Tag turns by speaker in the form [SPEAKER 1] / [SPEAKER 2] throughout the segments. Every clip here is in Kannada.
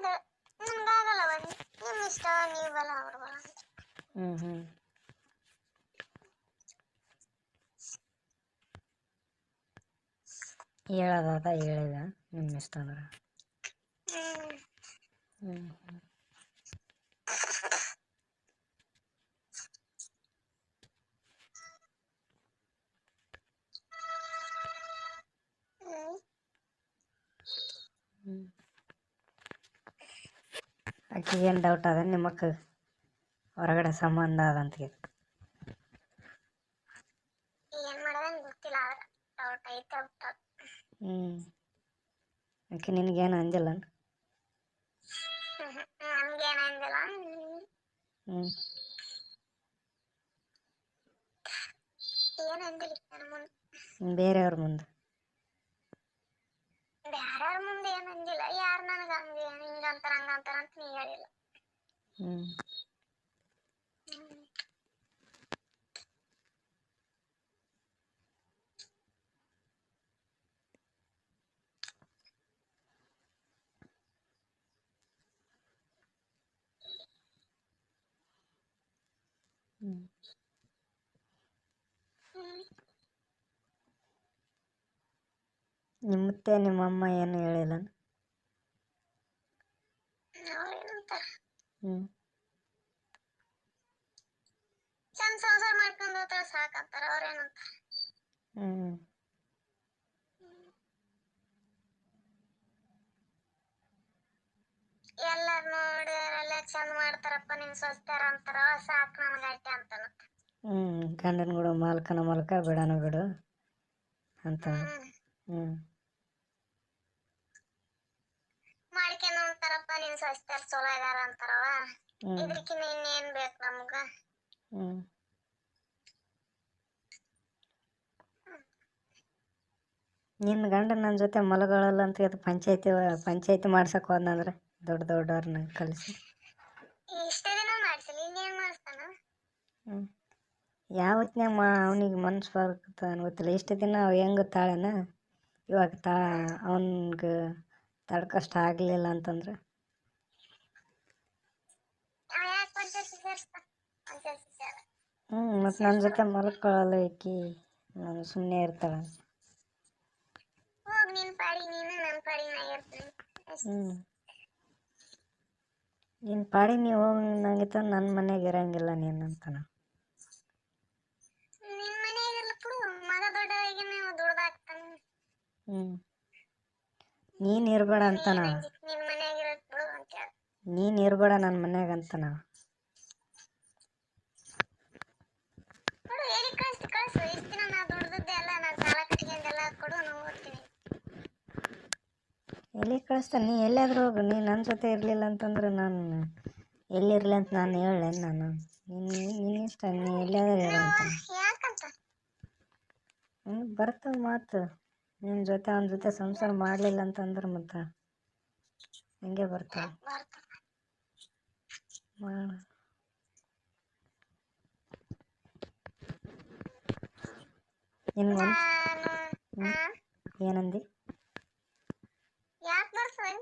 [SPEAKER 1] ಇದು ನಮ್ಗಾಗಲ್ಲ ಒಂದು ನಿಮ್ ಇಷ್ಟ ನೀವು ಬಲ ಅವ್ರು ಬಲ ಅಂತ.
[SPEAKER 2] ಹೇಳೋದಾದ ಹೇಳಿದ ನಿಮ್ಮ ಇಷ್ಟ ಅಂದ್ರೆ. ಆಕೆಗೆ ಏನು ಡೌಟ್ ಅದ ನಿಮ್ಮಕ್ಕ ಹೊರಗಡೆ ಸಂಬಂಧ ಅದಂತ.
[SPEAKER 1] ಏನ್ ಮಾಡೋದಂತ ಗೊತ್ತಿಲ್ಲ ಆದ್ರೆ ಡೌಟ್ ಐತೆ ಔಟ್.
[SPEAKER 2] ಆಕೆ ನಿನಗೇನು ಅಂದಿಲ್ಲ?
[SPEAKER 1] ನಮ್ಗೇನು ಅಂದಿಲ್ಲ. ಏನು ಅಂದಿಲ್ಲ ನನ್ನ ಮುಂದೆ.
[SPEAKER 2] ಬೇರೆಯವ್ರ ಮುಂದೆ?
[SPEAKER 1] ಬೇರೆಯವ್ರ ಮುಂದೆ ಏನು ಅಂದಿಲ್ಲ. ಯಾರು ನನಗೆ ಹಂಗೆ ಹಿಂಗಂತಾರ ಹಂಗಂತಾರ ಅಂತ ನೀ ಹೇಳಿಲ್ಲ.
[SPEAKER 2] ನಿಮ್ಮ ಮುತ್ತೆ ನಿಮ್ಮಮ್ಮ ಏನು ಹೇಳಿಲ್ಲ?
[SPEAKER 1] ಅವ್ರೇನಂತಾರ ಚಂದ ಸಂಸಾರ ಮಾಡ್ಕೊಂಡು ಹೋಗ್ತಾರ ಸಾಕಂತಾರ. ಅವ್ರೇನಂತಾರ? ಎಲ್ಲಾರು ನೋಡಿದ್ರೆಲ್ಲ ಚಂದ ಮಾಡ್ತಾರಪ್ಪ ನಿನ್ ಸ್ವಸ್ಥರ ಅಂತಾರ. ಸಾಕು ನಮ್ಗೆ ಅಟ್ಟೆ ಅಂತಾನ.
[SPEAKER 2] ಗಂಡನ ಕೂಡ ಮಾಲ್ಕನ ಮಾಲ್ಕ ಬಿಡನ ಬಿಡು ಅಂತ.
[SPEAKER 1] ಮಾಡ್ಕೊಂಡು ಅಂತಾರಪ್ಪ ನಿನ್ ಸ್ವಸ್ಥರ ಚಲೋ ಇದಾರ ಅಂತಾರವ. ಇದ್ರಕಿನ್ನ ಇನ್ನೇನ್ ಬೇಕು ನಮ್ಗ?
[SPEAKER 2] ನಿನ್ನ ಗಂಡ ನನ್ನ ಜೊತೆ ಮಲಗಳಲ್ಲ ಅಂತ ಇದು ಪಂಚಾಯತಿ ಮಾಡ್ಸಕ್ಕೆ ಹೋದ್ನಂದ್ರೆ ದೊಡ್ಡವ್ರನ್ನ ಕಲಿಸಿ.
[SPEAKER 1] ಇಷ್ಟೇ ದಿನ ಮಾಡ್ಸಿಲ್ಲ, ಇನ್ನೇನು ಮಾಡಿಸ್ತಾನ?
[SPEAKER 2] ಯಾವತ್ತಿನಾಗ ಅವನಿಗೆ ಮನ್ಸು ಬರ್ತದೆ ಗೊತ್ತಿಲ್ಲ. ಇಷ್ಟು ದಿನ ಅವ ಹೆಂಗೆ ತಾಳೇನ ಇವಾಗ ಅವನಿಗೆ ತಡ್ಕಷ್ಟ ಆಗಲಿಲ್ಲ ಅಂತಂದ್ರೆ ಮತ್ತು ನನ್ನ ಜೊತೆ ಮಲ್ಕೊಳ್ಳಲ್ಲ ಈಕಿ, ನಾನು ಸುಮ್ಮನೆ ಇರ್ತಾಳೆ.
[SPEAKER 1] ಹೋಗಿ ನಿನ್ನ ಪಾಡಿಗೆ ನೀನು, ನನ್ನ ಪಾಡಿಗೆ ನಾ ಇರ್ತೀನಿ.
[SPEAKER 2] ನಿನ್ನ ಪಾಡಿಗೆ ನೀವು ಹೋಗಿ ನಂಗಿತ್ತ ನನ್ನ ಮನೆಗೆ ಇರಂಗಿಲ್ಲ ನೀನು ಅಂತಾನ.
[SPEAKER 1] ನಿನ್ನ ಮನೆಯಾಗಿರ್ಲಿ ಬಿಡು, ಮಗ ದೊಡ್ಡವರಿಗೆ ನೀವು ದುಡ್ದಾಕ್ತಾನೆ.
[SPEAKER 2] ನೀನು ಇರಬೇಡ ಅಂತಾನ.
[SPEAKER 1] ನಿನ್ನ ಮನೆಯಾಗಿರೋದು ಬಿಡು ಅಂತ ಹೇಳಿ.
[SPEAKER 2] ನೀನು ಇರಬೇಡ ನನ್ನ ಮನ್ಯಾಗ ಅಂತಾನ.
[SPEAKER 1] ಕೊಡು, ಎಲ್ಲಿ ಕಳಿಸು. ಇಷ್ಟು ದಿನ ನಾ ದುಡ್ದದ್ದೆ ಎಲ್ಲ ನಾನು ಸಾಲ ಕಟ್ಕೊಂಡೆಲ್ಲ ಕೊಡು, ನಾವು ಓದ್ತೀನಿ.
[SPEAKER 2] ಎಲ್ಲಿ ಕಳಿಸ್ತಾನೆ? ನೀ ಎಲ್ಲಾದ್ರೂ ಹೋಗು. ನೀ ನನ್ನ ಜೊತೆ ಇರಲಿಲ್ಲ ಅಂತಂದ್ರೆ ನಾನು ಎಲ್ಲಿರಲಿ ಅಂತ ನಾನು ಹೇಳೇನು? ನಾನು ನಿನ್ನಿಷ್ಟ, ನೀ ಎಲ್ಲಾದ್ರೂ ಇರಂತಾನೆ.
[SPEAKER 1] ಯಾಕಂತ?
[SPEAKER 2] ಬರ್ತವೆ ಮಾತು. ನಿನ್ನ ಜೊತೆ ಅವನ ಜೊತೆ ಸಂಸಾರ ಮಾಡಲಿಲ್ಲ ಅಂತಂದ್ರೆ ಮತ್ತೆ ಹಂಗೆ ಬರ್ತಾವೆ. ನಿನ್ಗೊಂದು ಏನಂದಿ?
[SPEAKER 1] ಯಾಕೆ ಬರ್ತವೆ?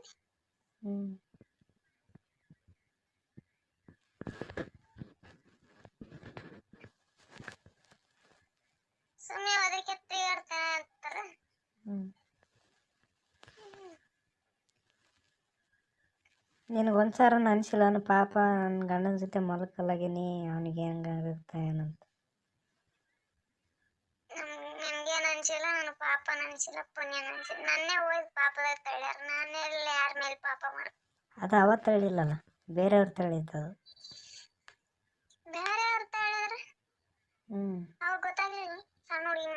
[SPEAKER 1] ಸುಮ್ಮನೆ ಅದಕ್ಕೆ ತಿರುಗಾಡ್ತಾನೆ ಅಂತಾರೆ.
[SPEAKER 2] ನಿನಗೊಂದ್ಸಾರ ಅನಿಸಿಲ್ಲ ಪಾಪ ನನ್ನ ಗಂಡನ ಜೊತೆ ಮಲ್ಕಲಾಗಿನಿ, ಅವನಿಗೆ ಹೆಂಗಾಗುತ್ತೆ ಏನಂತ?
[SPEAKER 1] ನನಗೇನು ಅನಿಸಿಲ್ಲ, ನನ್ನ ಪಾಪ ಅನಿಸಿಲ್ಲ, ಪುಣ್ಯ ಅನಿಸಿಲ್ಲ. ನನ್ನೇ ಹೋಗಿ ಪಾಪದಾಗ ತಳ್ಳ್ಯಾರ. ನಾನೆಲ್ಲ ಯಾರ ಮೇಲೆ ಪಾಪ ಮಾಡ?
[SPEAKER 2] ಅದು ಅವತ್ತು ತಳ್ಳಿಲ್ಲಲ್ಲ, ಬೇರೆಯವ್ರು ತಳ್ಳಿದ್ದದು.
[SPEAKER 1] ಬೇರೆಯವ್ರು ತಳ್ಳಿದ್ರೆ ಅವಾಗ ಗೊತ್ತಾಗಲಿಲ್ಲ ಸಣ್ಣ ಹುಡುಗಿ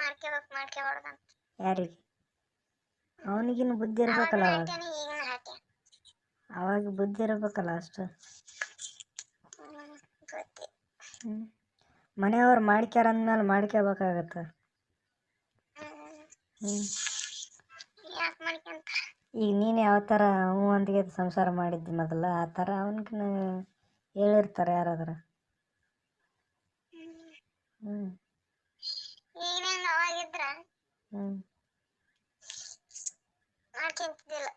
[SPEAKER 1] ಮಾಡ್ಕೋಬಾರ್ದಂತ.
[SPEAKER 2] ಯಾರಿಗೆ? ಅವನಿಗಿನ್ನು ಬುದ್ಧಿ ಇರ್ಬೇಕಲ್ಲ. ಅವಾಗ ಬುದ್ಧಿ ಇರ್ಬೇಕಲ್ಲ ಅಷ್ಟು. ಮನೆಯವ್ರು ಮಾಡ್ಕ್ಯಾರ ಅಂದ್ಮೇಲೆ ಮಾಡ್ಕೋಬೇಕಾಗತ್ತೆ. ಈಗ ನೀನು ಯಾವ ಥರ ಒಂದಿಗೆ ಸಂಸಾರ ಮಾಡಿದ್ದಿ ಮೊದಲ, ಆ ಥರ ಅವನಿಗೂ ಹೇಳಿರ್ತಾರೆ ಯಾರಾದ್ರೆ.
[SPEAKER 1] ಅವಾಗಿದ್ರ ಮಾಡ್ಕೊಂತಿದ್ದಿಲ್ಲ.